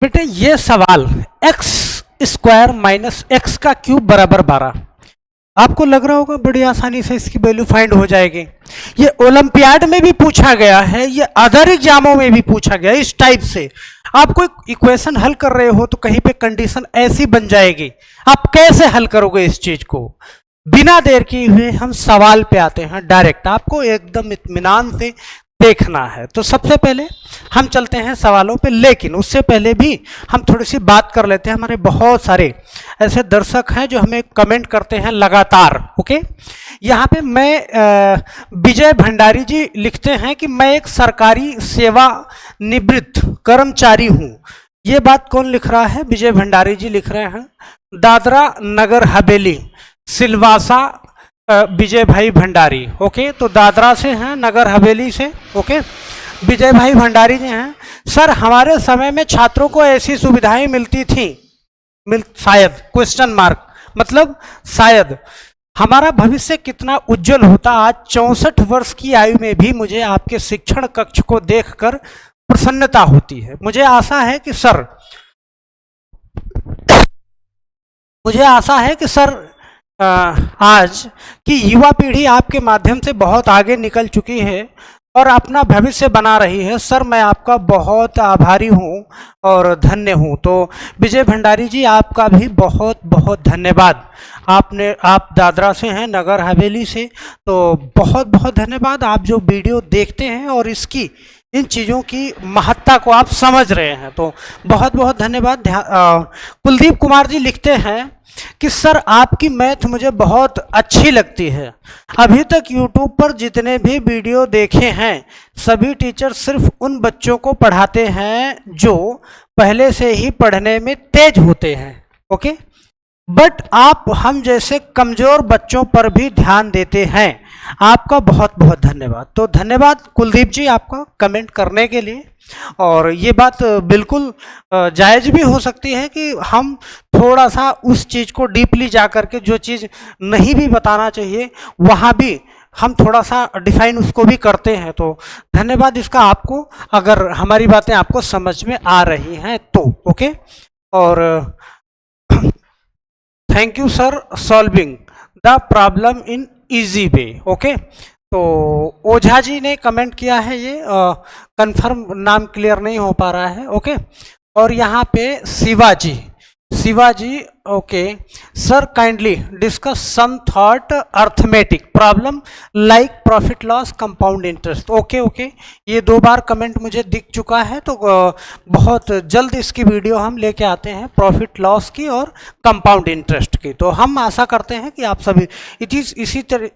बेटे ये सवाल एक्स स्क्वायर माइनस एक्स का क्यूब बराबर 12, आपको लग रहा होगा बड़ी आसानी से इसकी वैल्यू फाइंड हो जाएगी। ये ओलंपियाड में भी पूछा गया है, ये अदर एग्जामों में भी पूछा गया इस टाइप से। आप कोई इक्वेशन हल कर रहे हो तो कहीं पे कंडीशन ऐसी बन जाएगी, आप कैसे हल करोगे इस चीज को। बिना देर किए हुए हम सवाल पे आते हैं डायरेक्ट, आपको एकदम इत्मीनान से देखना है। तो सबसे पहले हम चलते हैं सवालों पे, लेकिन उससे पहले भी हम थोड़ी सी बात कर लेते हैं। हमारे बहुत सारे ऐसे दर्शक हैं जो हमें कमेंट करते हैं लगातार। ओके, यहाँ पे मैं विजय भंडारी जी लिखते हैं कि मैं एक सरकारी सेवा निवृत्त कर्मचारी हूँ। ये बात कौन लिख रहा है? विजय भंडारी जी लिख रहे हैं, दादरा नगर हवेली सिलवासा विजय भाई भंडारी। ओके, तो दादरा से हैं, नगर हवेली से। ओके, विजय भाई भंडारी जी हैं। सर हमारे समय में छात्रों को ऐसी सुविधाएं मिलती थी, शायद क्वेश्चन मार्क, मतलब शायद हमारा भविष्य कितना उज्जवल होता। आज 64 वर्ष की आयु में भी मुझे आपके शिक्षण कक्ष को देखकर प्रसन्नता होती है। मुझे आशा है कि सर आज की युवा पीढ़ी आपके माध्यम से बहुत आगे निकल चुकी है और अपना भविष्य बना रही है। सर मैं आपका बहुत आभारी हूँ और धन्य हूँ। तो विजय भंडारी जी आपका भी बहुत बहुत धन्यवाद। आप दादरा से हैं, नगर हवेली से, तो बहुत बहुत धन्यवाद। आप जो वीडियो देखते हैं और इन चीज़ों की महत्ता को आप समझ रहे हैं, तो बहुत बहुत धन्यवाद। कुलदीप कुमार जी लिखते हैं कि सर आपकी मैथ मुझे बहुत अच्छी लगती है। अभी तक यूट्यूब पर जितने भी वीडियो देखे हैं सभी टीचर सिर्फ उन बच्चों को पढ़ाते हैं जो पहले से ही पढ़ने में तेज होते हैं। ओके, बट आप हम जैसे कमज़ोर बच्चों पर भी ध्यान देते हैं। आपका बहुत बहुत धन्यवाद। तो धन्यवाद कुलदीप जी आपका कमेंट करने के लिए। और ये बात बिल्कुल जायज़ भी हो सकती है कि हम थोड़ा सा उस चीज़ को डीपली जा कर के जो चीज़ नहीं भी बताना चाहिए वहाँ भी हम थोड़ा सा डिफाइन उसको भी करते हैं। तो धन्यवाद इसका आपको, अगर हमारी बातें आपको समझ में आ रही हैं तो। ओके, और thank you sir solving the problem in easy way. Okay, तो ओझा जी ने कमेंट किया है, ये कंफर्म नाम क्लियर नहीं हो पा रहा है। ओके, और यहाँ पे Shivaji okay, sir kindly discuss some thought arithmetic problem like profit loss compound interest. Okay, ये 2 बार कमेंट मुझे दिख चुका है, तो बहुत जल्द इसकी वीडियो हम लेके आते हैं, प्रॉफिट लॉस की और कंपाउंड इंटरेस्ट की। तो हम आशा करते हैं कि आप सभी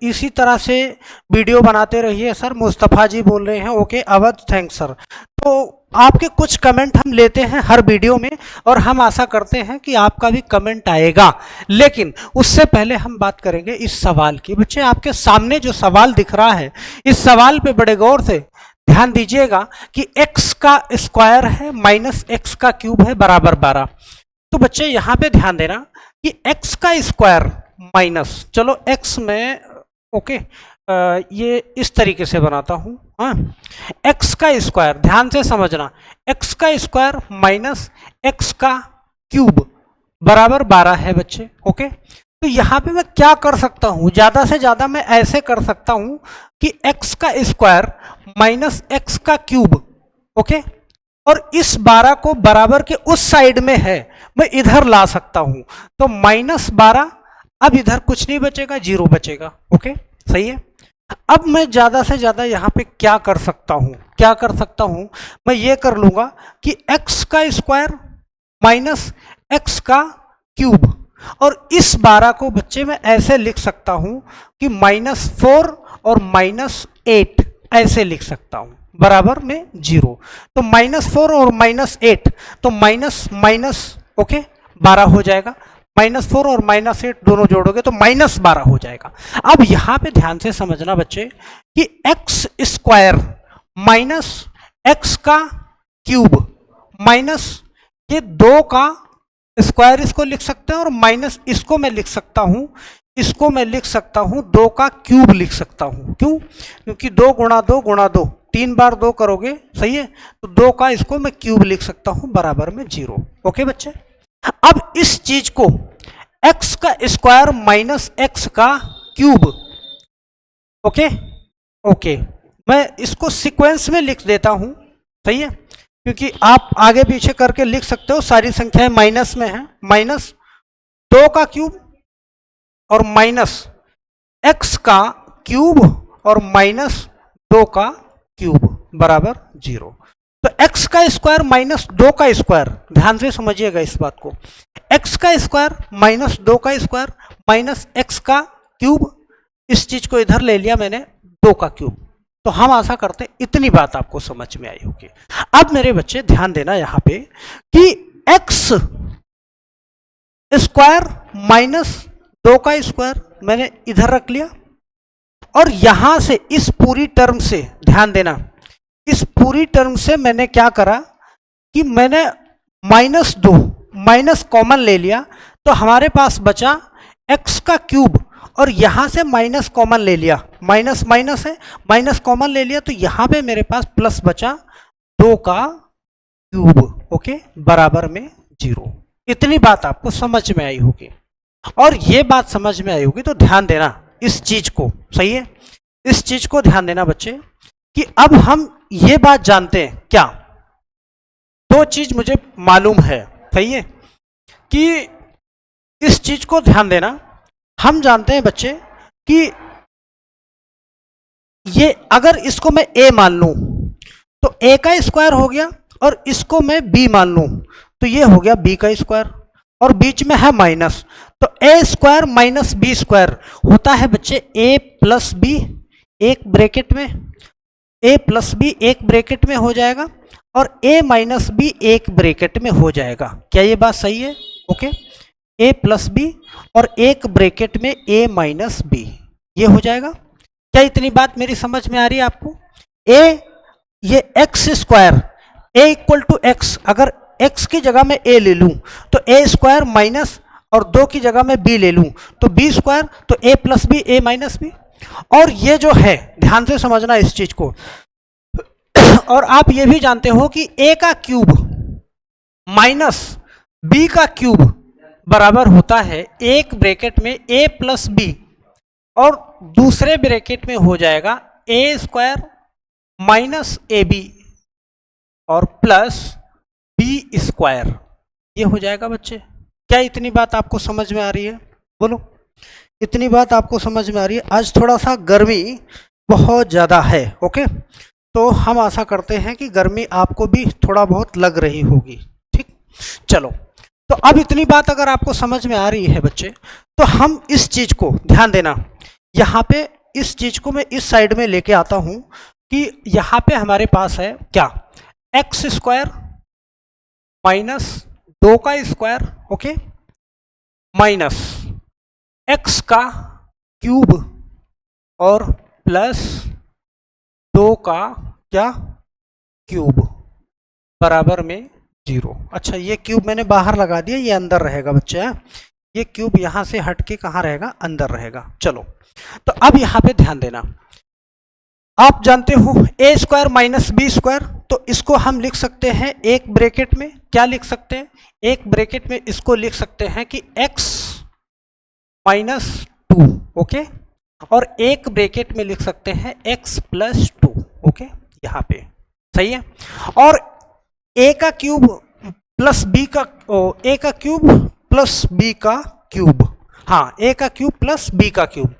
इसी तरह से वीडियो बनाते रहिए। सर मुस्तफ़ा जी बोल रहे हैं। Okay, Awadh thanks sir. तो आपके कुछ कमेंट हम लेते हैं हर वीडियो में और हम आशा करते हैं कि आपका भी कमेंट आएगा। लेकिन उससे पहले हम बात करेंगे इस सवाल की। बच्चे आपके सामने जो सवाल दिख रहा है, इस सवाल पे बड़े गौर से ध्यान दीजिएगा कि x का स्क्वायर है माइनस x का क्यूब है बराबर 12। तो बच्चे यहाँ पे ध्यान देना कि x का स्क्वायर माइनस, चलो x में ओके ये इस तरीके से बनाता हूं। हाँ, x का स्क्वायर ध्यान से समझना, x का स्क्वायर माइनस x का क्यूब बराबर 12 है बच्चे। ओके, तो यहाँ पे मैं क्या कर सकता हूँ, ज़्यादा से ज़्यादा मैं ऐसे कर सकता हूँ कि x का स्क्वायर माइनस x का क्यूब। ओके, और इस 12 को बराबर के उस साइड में है, मैं इधर ला सकता हूँ। तो -12, अब इधर कुछ नहीं बचेगा, 0 बचेगा। ओके, सही है। अब मैं ज़्यादा से ज़्यादा यहाँ पे क्या कर सकता हूँ, मैं ये कर लूँगा कि x का स्क्वायर माइनस x का क्यूब, और इस 12 को बच्चे मैं ऐसे लिख सकता हूँ कि -4 और -8 ऐसे लिख सकता हूँ, बराबर में 0। तो -4 और -8, तो माइनस ओके 12 हो जाएगा। -4 और -8 दोनों जोड़ोगे तो -12 हो जाएगा। अब यहाँ पे ध्यान से समझना बच्चे कि x स्क्वायर माइनस x का क्यूब माइनस ये 2 का स्क्वायर इसको लिख सकते हैं, और माइनस इसको मैं लिख सकता हूँ, 2 का क्यूब लिख सकता हूँ। क्यों? क्योंकि 2 गुणा 2 गुणा 2 3 बार 2 करोगे, सही है, तो 2 का इसको मैं क्यूब लिख सकता हूं बराबर में 0। ओके बच्चे, अब इस चीज को x का स्क्वायर माइनस x का क्यूब, ओके ओके, मैं इसको सीक्वेंस में लिख देता हूं, सही है, क्योंकि आप आगे पीछे करके लिख सकते हो, सारी संख्याएं माइनस में है, माइनस 2 का क्यूब और माइनस x का क्यूब और माइनस 2 का क्यूब बराबर 0। तो x का स्क्वायर माइनस 2 का स्क्वायर, ध्यान से समझिएगा इस बात को, x का स्क्वायर माइनस 2 का स्क्वायर माइनस x का क्यूब, इस चीज को इधर ले लिया मैंने 2 का क्यूब। तो हम आशा करते हैं इतनी बात आपको समझ में आई होगी। अब मेरे बच्चे ध्यान देना यहां पे कि x स्क्वायर माइनस 2 का स्क्वायर मैंने इधर रख लिया, और यहां से इस पूरी टर्म से, ध्यान देना, इस पूरी टर्म से मैंने क्या करा कि मैंने माइनस 2 माइनस कॉमन ले लिया, तो हमारे पास बचा x का क्यूब, और यहां से माइनस कॉमन ले लिया, माइनस माइनस है, माइनस कॉमन ले लिया, तो यहां पे मेरे पास प्लस बचा 2 का क्यूब, ओके, बराबर में 0। इतनी बात आपको समझ में आई होगी, और ये बात समझ में आई होगी तो ध्यान देना इस चीज को, सही है, इस चीज को ध्यान देना बच्चे कि अब हम ये बात जानते हैं, क्या 2 चीज मुझे मालूम है, सही है, कि इस चीज को ध्यान देना, हम जानते हैं बच्चे कि ये अगर इसको मैं a मान लूं तो a का स्क्वायर हो गया, और इसको मैं b मान लूं तो ये हो गया b का स्क्वायर, और बीच में है माइनस, तो a square minus b square होता है बच्चे a प्लस b, एक ब्रैकेट में a प्लस b एक ब्रैकेट में हो जाएगा, और a माइनस b एक ब्रैकेट में हो जाएगा। क्या ये बात सही है? ओके, a प्लस बी और एक ब्रैकेट में a माइनस बी, ये हो जाएगा। क्या इतनी बात मेरी समझ में आ रही है आपको? a, ये x square, a equal to x, अगर x की जगह में a ले लूं तो a स्क्वायर माइनस, और 2 की जगह में b ले लूं तो b स्क्वायर, तो a plus b a minus b. और ये जो है, ध्यान से समझना इस चीज को, और आप ये भी जानते हो कि a का क्यूब माइनस b का क्यूब बराबर होता है एक ब्रैकेट में a प्लस बी, और दूसरे ब्रैकेट में हो जाएगा a square minus a b और प्लस बी स्क्वायर, ये हो जाएगा बच्चे। क्या इतनी बात आपको समझ में आ रही है? बोलो, इतनी बात आपको समझ में आ रही है? आज थोड़ा सा गर्मी बहुत ज़्यादा है, ओके, तो हम आशा करते हैं कि गर्मी आपको भी थोड़ा बहुत लग रही होगी, ठीक। चलो, तो अब इतनी बात अगर आपको समझ में आ रही है बच्चे, तो हम इस चीज को ध्यान देना, यहाँ पे इस चीज को मैं इस साइड में लेके आता हूं कि यहाँ पे हमारे पास है क्या, एक्स स्क्वायर माइनस 2 का स्क्वायर, ओके, माइनस एक्स का क्यूब और प्लस 2 का क्या क्यूब बराबर में 0। अच्छा, ये क्यूब मैंने बाहर लगा दिया, ये अंदर रहेगा बच्चे, ये क्यूब यहां से हटके कहाँ रहेगा? अंदर रहेगा। चलो, तो अब यहां पे ध्यान देना, आप जानते हो a square minus b square, तो इसको हम लिख सकते हैं एक ब्रैकेट में, क्या लिख सकते हैं? एक ब्रैकेट में इसको लिख सकते हैं कि x माइनस 2, ओके, और एक ब्रैकेट में लिख सकते हैं x प्लस 2, ओके, यहाँ पे सही है। और a का क्यूब प्लस b का, a का क्यूब प्लस b का क्यूब, हाँ, a का क्यूब प्लस b का क्यूब,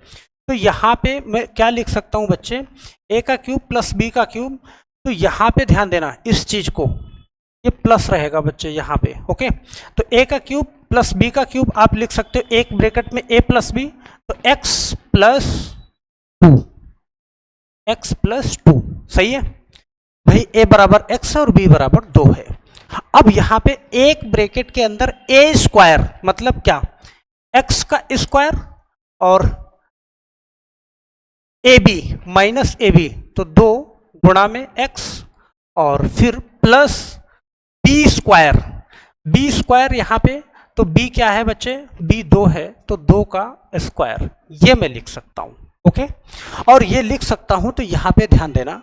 तो यहाँ पे मैं क्या लिख सकता हूँ बच्चे? a का क्यूब प्लस b का क्यूब, तो यहाँ पे ध्यान देना इस चीज को, ये प्लस रहेगा बच्चे यहाँ पे, ओके, तो a का क्यूब प्लस b का क्यूब आप लिख सकते हो एक ब्रैकेट में a प्लस b, तो x प्लस 2, x प्लस 2, सही है भाई, a बराबर x और b बराबर 2 है। अब यहाँ पे एक ब्रैकेट के अंदर a स्क्वायर मतलब क्या, x का स्क्वायर और a b minus a b, तो 2 गुणा में x, और फिर प्लस बी स्क्वायर यहाँ पे, तो b क्या है बच्चे? b 2 है, तो 2 का स्क्वायर, ये मैं लिख सकता हूँ, ओके, और ये लिख सकता हूँ। तो यहाँ पे ध्यान देना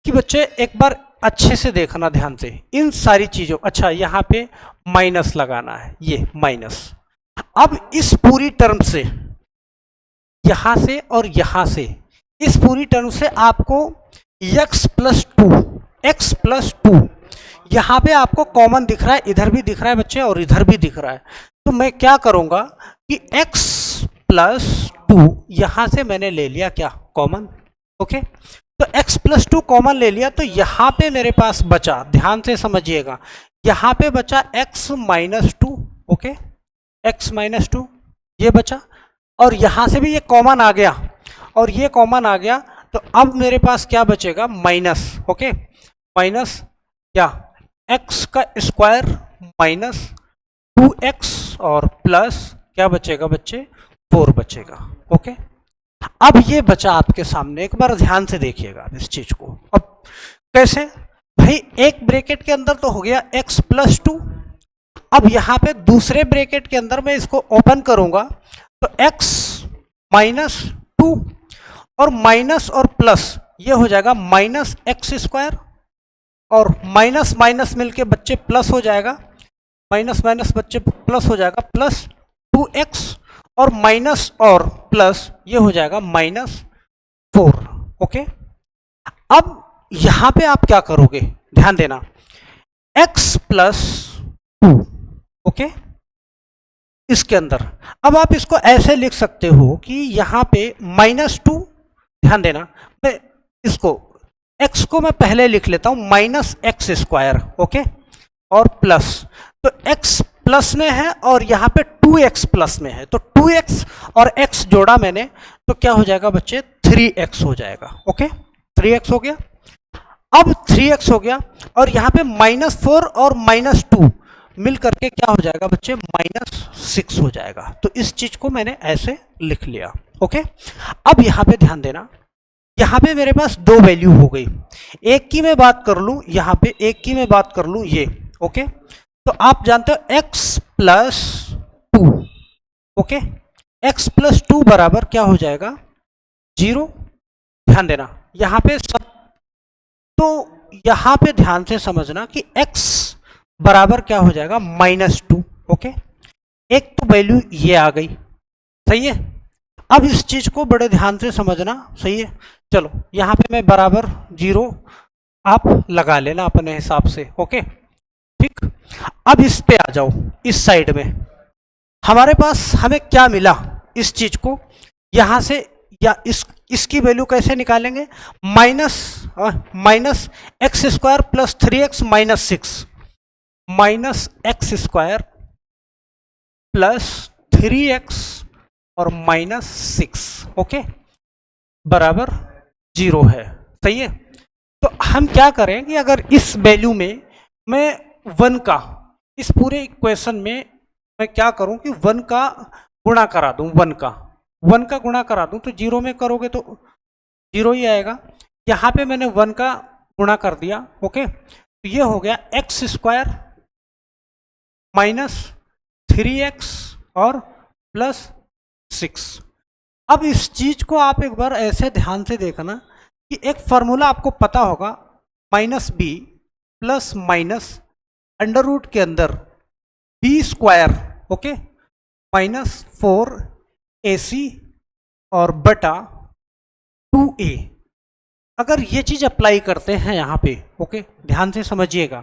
कि बच्चे एक बार अच्छे से देखना ध्यान से इन सारी चीजों, अच्छा यहाँ पे माइनस लगाना है, ये माइनस। अब इस पूरी टर्म से, यहां से और यहां से, इस पूरी टर्म से आपको x plus two, x plus two यहां पे आपको कॉमन दिख रहा है, इधर भी दिख रहा है बच्चे और इधर भी दिख रहा है। तो मैं क्या करूंगा कि x प्लस टू यहां से मैंने ले लिया क्या, कॉमन। ओके, तो x प्लस टू कॉमन ले लिया, तो यहां पे मेरे पास बचा, ध्यान से समझिएगा, यहां पे बचा x minus two. Okay, x minus two ये बचा, और यहां से भी ये कॉमन आ गया और ये कॉमन आ गया, तो अब मेरे पास क्या बचेगा, माइनस। ओके, माइनस क्या, x का स्क्वायर माइनस 2x और प्लस क्या बचेगा बच्चे, 4 बचेगा। ओके, अब ये बचा आपके सामने, एक बार ध्यान से देखिएगा इस चीज को। अब कैसे भाई, एक ब्रैकेट के अंदर तो हो गया x प्लस टू, अब यहां पे दूसरे ब्रैकेट के अंदर मैं इसको ओपन करूंगा तो x माइनस टू और माइनस और प्लस ये हो जाएगा माइनस एक्स स्क्वायर, और माइनस माइनस मिलके बच्चे प्लस हो जाएगा, माइनस माइनस बच्चे प्लस हो जाएगा, प्लस 2x और माइनस और प्लस ये हो जाएगा माइनस 4। ओके, अब यहां पे आप क्या करोगे, ध्यान देना, x प्लस टू। ओके, इसके अंदर अब आप इसको ऐसे लिख सकते हो कि यहां पे माइनस टू, ध्यान देना, मैं इसको x को मैं पहले लिख लेता हूं माइनस एक्स स्क्वायर। ओके, और प्लस, तो x प्लस में है और यहां पे 2x प्लस में है, तो 2x और x जोड़ा मैंने, तो क्या हो जाएगा बच्चे, 3x हो जाएगा। ओके, 3x हो गया, अब 3x हो गया, और यहां पे माइनस 4 और माइनस 2 मिल करके क्या हो जाएगा बच्चे, माइनस 6 हो जाएगा। तो इस चीज को मैंने ऐसे लिख लिया। ओके, अब यहां पे ध्यान देना, यहां पे मेरे पास दो वैल्यू हो गई, एक की मैं बात कर लूं, यहां पे एक की मैं बात कर लूं, ये। ओके, तो आप जानते हो x plus two. Okay, x plus two बराबर क्या हो जाएगा, 0। ध्यान देना यहां पे सब, तो यहां पे ध्यान से समझना कि x बराबर क्या हो जाएगा, माइनस टू। ओके, एक तो वैल्यू ये आ गई, सही है। अब इस चीज को बड़े ध्यान से समझना, सही है। चलो यहां पे मैं बराबर 0 आप लगा लेना अपने हिसाब से। ओके, ठीक, अब इस पे आ जाओ, इस साइड में हमारे पास हमें क्या मिला, इस चीज को यहां से, या इसकी वैल्यू कैसे निकालेंगे, minus x square plus 3x minus 6, minus x square plus 3x और माइनस 6। ओके, बराबर 0 है, सही है। तो हम क्या करें कि अगर इस वैल्यू में मैं 1 का, इस पूरे इक्वेशन में मैं क्या करूं कि 1 का गुणा करा दूं, 1 का गुणा करा दूं, तो 0 में करोगे तो 0 ही आएगा। यहां पे मैंने 1 का गुणा कर दिया। ओके, तो ये हो गया एक्स स्क्वायर माइनस 3x और प्लस 6। अब इस चीज को आप एक बार ऐसे ध्यान से देखना कि एक फॉर्मूला आपको पता होगा, minus b plus minus under root के अंदर B square, okay, minus 4ac और बटा 2a। अगर ये चीज अप्लाई करते हैं यहां पे, ओके, ध्यान से समझिएगा,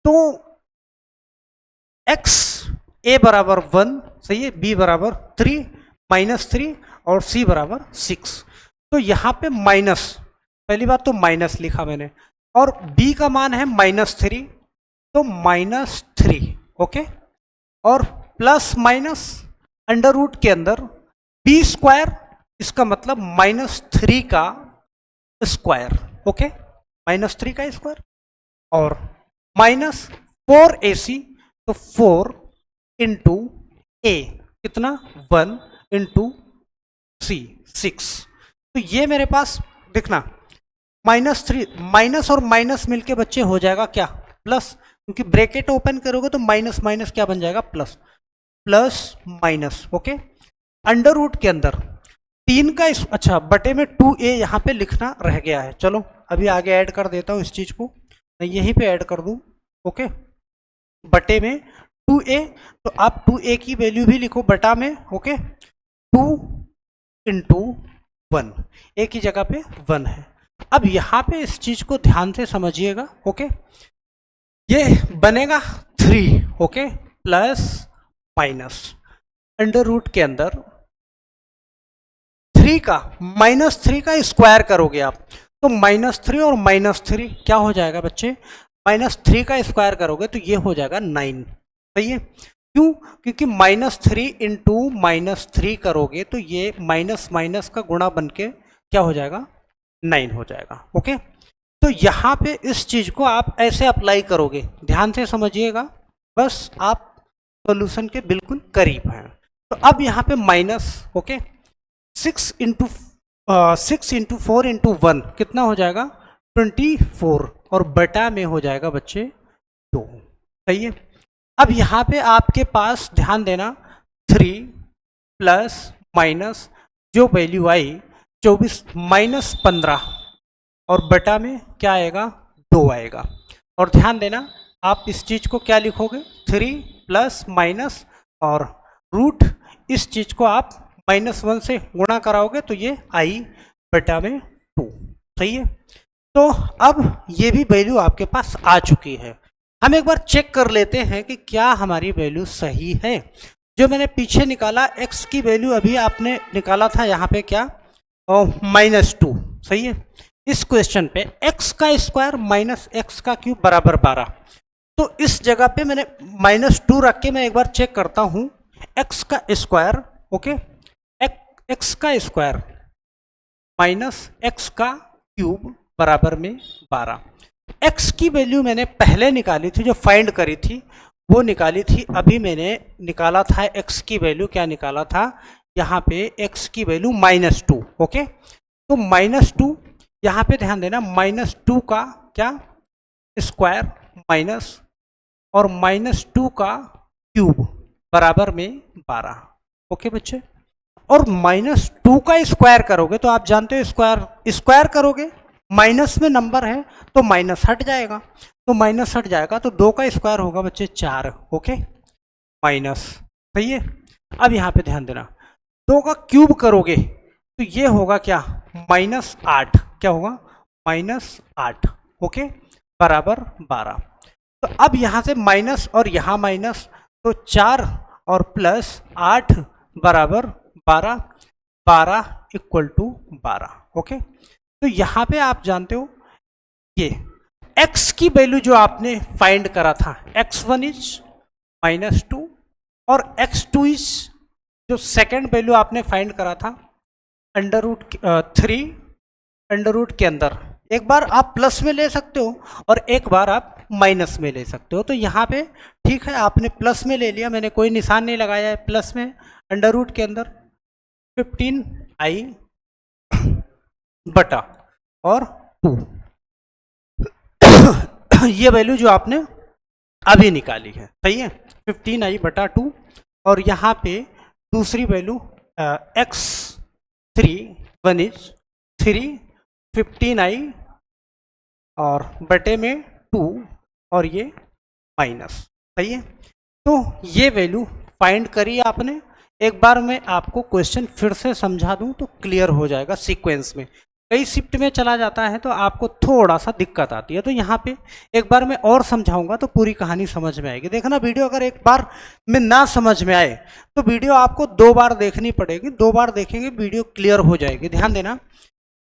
तो x a बराबर 1, सही है, b बराबर 3 माइनस 3 और c बराबर 6। तो यहां पे माइनस, पहली बात तो माइनस लिखा मैंने, और b का मान है माइनस 3, तो माइनस 3, ओके, और प्लस माइनस अंडर रूट के अंदर b स्क्वायर, इसका मतलब माइनस 3 का स्क्वायर, ओके, माइनस 3 का स्क्वायर, और माइनस 4ac, तो 4 इंटू ए कितना, 1 इंटू सी 6। तो ये मेरे पास देखना माइनस 3, माइनस और माइनस मिलके बच्चे हो जाएगा क्या, प्लस, क्योंकि ब्रैकेट ओपन करोगे तो माइनस माइनस क्या बन जाएगा, plus, plus minus, okay, under root के अंदर अच्छा बटे में 2a यहाँ पे लिखना रह गया है। चलो अभी आगे ऐड कर देता हूँ इस चीज को, मैं यहीं पे ऐड कर दूं। ओके, बटे में 2a, तो आप 2a की वैल्यू भी लिखो बटा में। ओके, 2 इंटू 1, a की जगह पे 1 है। अब यहाँ पे इस चीज को ध्यान से समझिएगा। ओके, ये बनेगा 3, okay, plus minus under root के अंदर 3 का -3 का स्क्वायर करोगे आप, तो -3 और -3 क्या हो जाएगा बच्चे, -3 का स्क्वायर करोगे तो ये हो जाएगा 9। सही है, क्यों, क्योंकि -3 इंटू -3 करोगे तो ये माइनस माइनस का गुणा बन के क्या हो जाएगा, 9 हो जाएगा। ओके, तो यहाँ पे इस चीज को आप ऐसे अप्लाई करोगे, ध्यान से समझिएगा, बस आप सॉल्यूशन के बिल्कुल करीब हैं। तो अब यहाँ पे माइनस, ओके, 6 इंटू 4 इंटू 1 कितना हो जाएगा, 24, और बटा में हो जाएगा बच्चे 2। सही है, अब यहाँ पे आपके पास ध्यान देना 3 प्लस माइनस जो वैल्यू आई 24 -15, और बटा में क्या आएगा, 2 आएगा। और ध्यान देना आप इस चीज को क्या लिखोगे, 3 प्लस माइनस और रूट, इस चीज को आप -1 से गुणा कराओगे तो ये आई बटा में 2। सही है, तो अब ये भी वैल्यू आपके पास आ चुकी है। हम एक बार चेक कर लेते हैं कि क्या हमारी वैल्यू सही है। जो मैंने पीछे निकाला x की वैल्यू अभी आपने निकाला था यहाँ पे क्या, -2। सही है, इस क्वेश्चन पे x का स्क्वायर माइनस एक्स का क्यूब बराबर 12, तो इस जगह पे मैंने -2 रख के मैं एक बार चेक करता हूँ x का स्क्वायर। ओके, x का स्क्वायर माइनस एक्स का क्यूब बराबर में 12। x की वैल्यू मैंने पहले निकाली थी, जो फाइंड करी थी वो निकाली थी, अभी मैंने निकाला था x की वैल्यू, क्या निकाला था यहाँ पे, x की वैल्यू -2। ओके, तो -2 यहाँ पे ध्यान देना, -2 का क्या स्क्वायर माइनस और -2 का क्यूब बराबर में 12। ओके बच्चे, और -2 का स्क्वायर करोगे तो आप जानते हो स्क्वायर करोगे, माइनस में नंबर है तो माइनस हट जाएगा, तो माइनस हट जाएगा तो 2 का स्क्वायर होगा बच्चे 4। Okay, minus. सही है, अब यहाँ पे ध्यान देना 2 का क्यूब करोगे तो ये होगा क्या, -8, क्या होगा, -8। ओके, बराबर 12। तो अब यहाँ से माइनस और यहाँ माइनस, तो 4 और प्लस 8 बराबर 12, 12 इक्वल टू 12। ओके, तो यहाँ पे आप जानते हो ये x की वैल्यू जो आपने फाइंड करा था, x1 इज -2 और x2 इज जो सेकेंड वैल्यू आपने फाइंड करा था √3 अंडर रूट के अंदर, एक बार आप प्लस में ले सकते हो और एक बार आप माइनस में ले सकते हो। तो यहाँ पे ठीक है, आपने प्लस में ले लिया, मैंने कोई निशान नहीं लगाया है प्लस में, अंडर रूट के अंदर 15i बटा और 2 ये वैल्यू जो आपने अभी निकाली है। सही है, 15i बटा 2, और यहाँ पे दूसरी वैल्यू x3 1 इज 3, 15i और बटे में 2 और ये माइनस। सही है, तो ये वैल्यू फाइंड करी आपने। एक बार मैं आपको क्वेश्चन फिर से समझा दूं तो क्लियर हो जाएगा सीक्वेंस में, कई शिफ्ट में चला जाता है तो आपको थोड़ा सा दिक्कत आती है। तो यहाँ पे एक बार मैं और समझाऊंगा तो पूरी कहानी समझ में आएगी। देखना, वीडियो अगर एक बार में ना समझ में आए तो वीडियो आपको 2 बार देखनी पड़ेगी, 2 बार देखेंगे वीडियो क्लियर हो जाएगी। ध्यान देना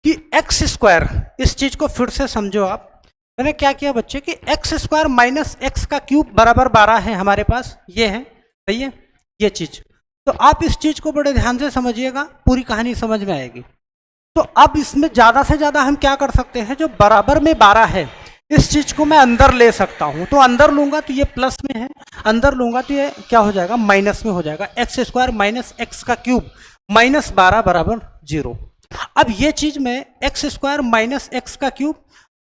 कि एक्स स्क्वायर, इस चीज को फिर से समझो आप, मैंने क्या किया बच्चे कि एक्स स्क्वायर माइनस एक्स का क्यूब बराबर 12 है हमारे पास, ये है। सही है, ये चीज, तो आप इस चीज को बड़े ध्यान से समझिएगा, पूरी कहानी समझ में आएगी। तो अब इसमें ज्यादा से ज्यादा हम क्या कर सकते हैं, जो बराबर में 12 है इस चीज को मैं अंदर ले सकता हूं, तो अंदर लूंगा तो ये प्लस में है, अंदर लूंगा तो ये क्या हो जाएगा, माइनस में हो जाएगा। एक्स स्क्वायर माइनस एक्स का क्यूब -12 बराबर 0। अब ये चीज में एक्स स्क्वायर माइनस एक्स का क्यूब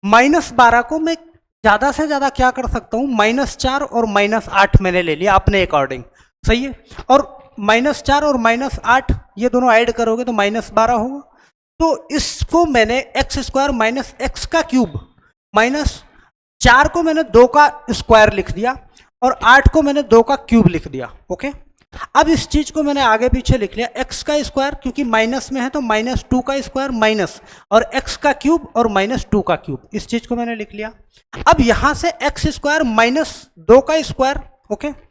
-12 को मैं ज्यादा से ज्यादा क्या कर सकता हूं, -4 और -8 मैंने ले लिया अपने अकॉर्डिंग। सही है, और -4 और -8 ये दोनों ऐड करोगे तो -12 होगा। तो इसको मैंने एक्स स्क्वायर माइनस एक्स का क्यूब माइनस 4 को मैंने 2 का स्क्वायर लिख दिया और 8 को मैंने 2 का क्यूब लिख दिया। ओके, अब इस चीज को मैंने आगे पीछे लिख लिया, एक्स का स्क्वायर क्योंकि माइनस में है तो -2 का स्क्वायर माइनस और एक्स का क्यूब और -2 का क्यूब, इस चीज को मैंने लिख लिया। अब यहां से एक्स स्क्वायर -2 का स्क्वायर, ओके,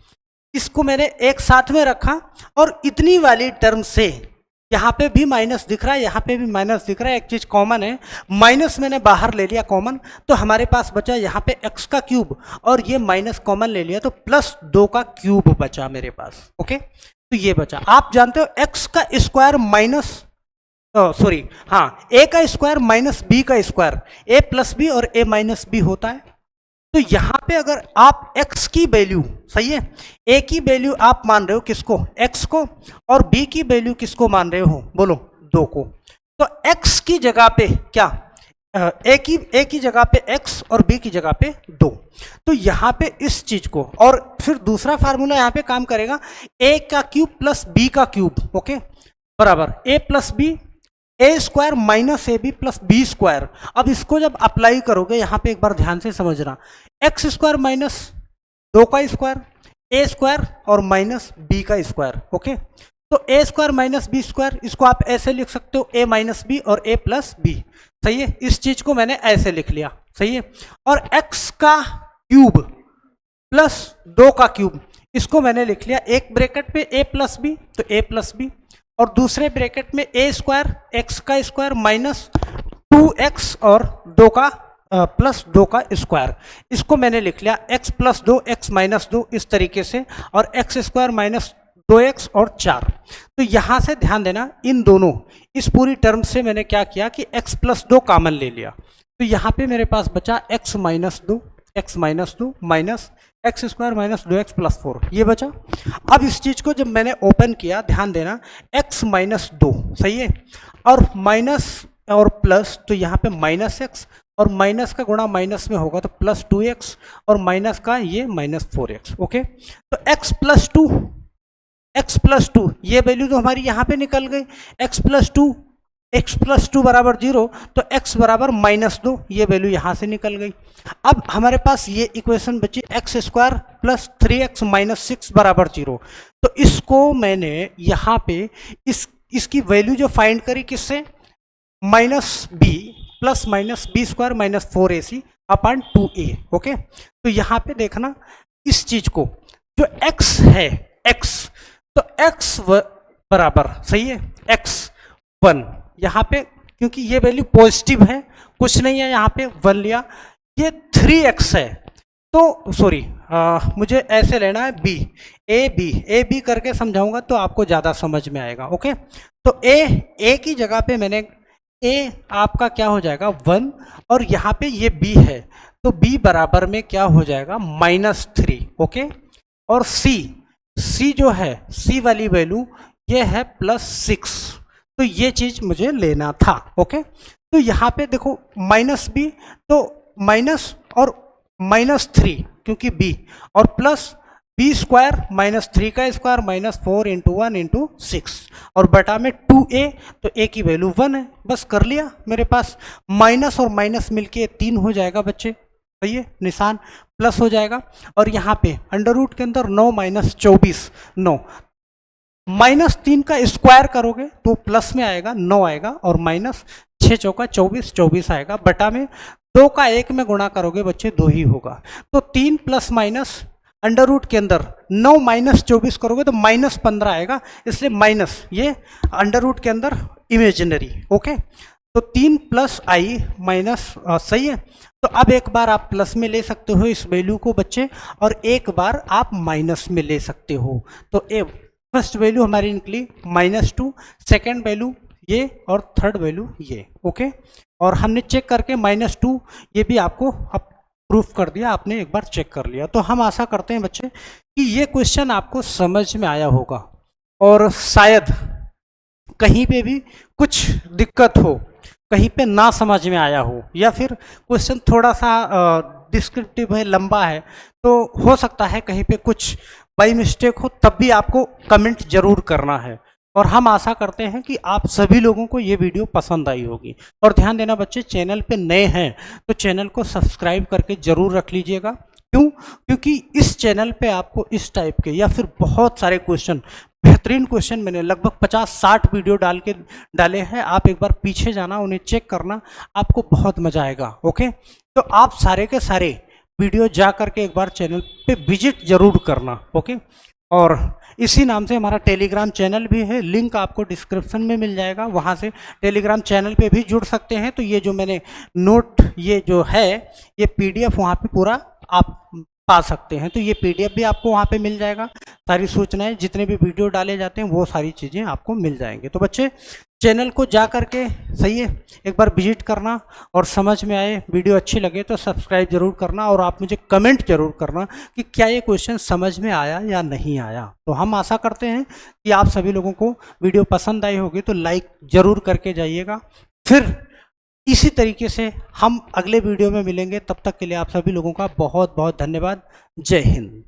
इसको मैंने एक साथ में रखा और इतनी वाली टर्म से यहाँ पे भी माइनस दिख रहा है, यहाँ पे भी माइनस दिख रहा है, एक चीज कॉमन है, माइनस मैंने बाहर ले लिया कॉमन, तो हमारे पास बचा यहाँ पे एक्स का क्यूब और ये माइनस कॉमन ले लिया तो +2 का क्यूब बचा मेरे पास। ओके, तो ये बचा। आप जानते हो एक्स का स्क्वायर माइनस सॉरी हाँ, ए का स्क्वायर माइनस बी का स्क्वायर ए प्लस बी और ए माइनस बी होता है। तो यहां पे अगर आप x की वैल्यू, सही है, a की वैल्यू आप मान रहे हो किसको, x को, और b की वैल्यू किसको मान रहे हो, बोलो 2 को। तो x की जगह पे क्या, a की जगह पे x और b की जगह पे 2। तो यहां पे इस चीज को, और फिर दूसरा फार्मूला यहां पे काम करेगा, a का क्यूब प्लस b का क्यूब, ओके, बराबर a plus b, a square minus a b plus b square. अब इसको जब अप्लाई करोगे यहां पे एक बार ध्यान से समझना, एक्स स्क्वायर माइनस 2 का स्क्वायर, ए स्क्वायर और माइनस बी का स्क्वायर। ओके, तो ए स्क्वायर माइनस बी स्क्वायर, इसको आप ऐसे लिख सकते हो, ए माइनस बी और ए प्लस बी, सही है, इस चीज को मैंने ऐसे लिख लिया, सही है। और एक्स का क्यूब प्लस 2 का क्यूब, इसको मैंने लिख लिया एक ब्रैकेट पे ए प्लस बी, तो ए प्लस बी, और दूसरे ब्रैकेट में ए स्क्वायर एक्स का स्क्वायर माइनस 2x और 2 का प्लस 2 का स्क्वायर, इसको मैंने लिख लिया x प्लस 2 x माइनस 2 इस तरीके से, और एक्स स्क्वायर माइनस 2x और 4। तो यहां से ध्यान देना, इन दोनों इस पूरी टर्म से मैंने क्या किया कि x प्लस 2 कॉमन ले लिया, तो यहां पे मेरे पास बचा x minus 2 minus x square minus 2x plus 4, ये बचा। अब इस चीज को जब मैंने ओपन किया, ध्यान देना, x माइनस 2, सही है, और माइनस और प्लस, तो यहाँ पे माइनस एक्स और माइनस का गुणा माइनस में होगा तो प्लस 2x और माइनस का ये माइनस 4x। ओके, तो x प्लस 2 ये वैल्यू तो हमारी यहाँ पे निकल गई, x प्लस 2 बराबर 0, तो x बराबर -2, ये वैल्यू यहाँ से निकल गई। अब हमारे पास ये इक्वेशन बची x square plus 3x minus 6 बराबर 0। तो इसको मैंने यहाँ पे इसकी वैल्यू जो फाइंड करी किससे, minus b plus minus b square minus 4ac upon 2a। Okay, तो यहाँ पे देखना इस चीज को, जो x है x, तो x बराबर, सही है, x1 यहाँ पे, क्योंकि ये वैल्यू पॉजिटिव है, कुछ नहीं है, यहाँ पे 1 लिया, ये 3x है, तो सॉरी मुझे ऐसे लेना है b, ए बी करके समझाऊंगा तो आपको ज़्यादा समझ में आएगा। ओके, तो a की जगह पे मैंने, a आपका क्या हो जाएगा 1, और यहाँ पे ये b है, तो b बराबर में क्या हो जाएगा -3। ओके, और c जो है, c वाली वैल्यू ये है +6, तो ये चीज मुझे लेना था। ओके, तो यहाँ पे देखो -b, तो माइनस और -3 क्योंकि b, और प्लस b स्क्वायर -3 का स्क्वायर -4 × 1 × 6, और बटा में 2a, तो a की वैल्यू 1 है, बस कर लिया। मेरे पास माइनस और माइनस मिलके 3 हो जाएगा बच्चे, सही है, निशान प्लस हो जाएगा, और यहाँ पे अंडर रूट के अंदर 9 - 24 9, -3 का स्क्वायर करोगे तो प्लस में आएगा 9 आएगा, और -6 चौका 24 24 आएगा, बटा में 2 का 1 में गुणा करोगे बच्चे 2 ही होगा, तो 3 प्लस माइनस अंडर रूट के अंदर 9 - 24 करोगे तो -15 आएगा, इसलिए माइनस ये अंडर रूट के अंदर इमेजिनरी। ओके, तो 3 + i माइनस, सही है। तो अब एक बार आप प्लस में ले सकते हो इस वैल्यू को बच्चे, और एक बार आप माइनस में ले सकते हो। तो फर्स्ट वैल्यू हमारी निकली -2, सेकेंड वैल्यू ये, और थर्ड वैल्यू ये। ओके, और हमने चेक करके -2 ये भी आपको अब प्रूफ कर दिया, आपने एक बार चेक कर लिया। तो हम आशा करते हैं बच्चे कि ये क्वेश्चन आपको समझ में आया होगा, और शायद कहीं पे भी कुछ दिक्कत हो, कहीं पे ना समझ में आया हो, या फिर क्वेश्चन थोड़ा सा डिस्क्रिप्टिव है, लंबा है, तो हो सकता है कहीं पे कुछ बाई मिस्टेक हो, तब भी आपको कमेंट जरूर करना है। और हम आशा करते हैं कि आप सभी लोगों को ये वीडियो पसंद आई होगी। और ध्यान देना बच्चे, चैनल पे नए हैं तो चैनल को सब्सक्राइब करके जरूर रख लीजिएगा। क्यों? क्योंकि इस चैनल पे आपको इस टाइप के या फिर बहुत सारे क्वेश्चन, बेहतरीन क्वेश्चन मैंने लगभग 50-60 वीडियो डाले हैं। आप एक बार पीछे जाना, उन्हें चेक करना, आपको बहुत मजा आएगा। ओके, तो आप सारे के सारे वीडियो जा करके एक बार चैनल पे विजिट जरूर करना। ओके, और इसी नाम से हमारा टेलीग्राम चैनल भी है, लिंक आपको डिस्क्रिप्शन में मिल जाएगा, वहाँ से टेलीग्राम चैनल पे भी जुड़ सकते हैं। तो ये जो मैंने नोट, ये जो है ये PDF वहाँ पे पूरा आप पा सकते हैं, तो ये PDF भी आपको वहाँ पे मिल जाएगा। सारी सूचनाएं, जितने भी वीडियो डाले जाते हैं वो सारी चीज़ें आपको मिल जाएंगे। तो बच्चे चैनल को जा करके सही है एक बार विजिट करना, और समझ में आए, वीडियो अच्छी लगे तो सब्सक्राइब जरूर करना, और आप मुझे कमेंट जरूर करना कि क्या ये क्वेश्चन समझ में आया या नहीं आया। तो हम आशा करते हैं कि आप सभी लोगों को वीडियो पसंद आई होगी, तो लाइक जरूर करके जाइएगा। फिर इसी तरीके से हम अगले वीडियो में मिलेंगे, तब तक के लिए आप सभी लोगों का बहुत बहुत धन्यवाद। जय हिंद।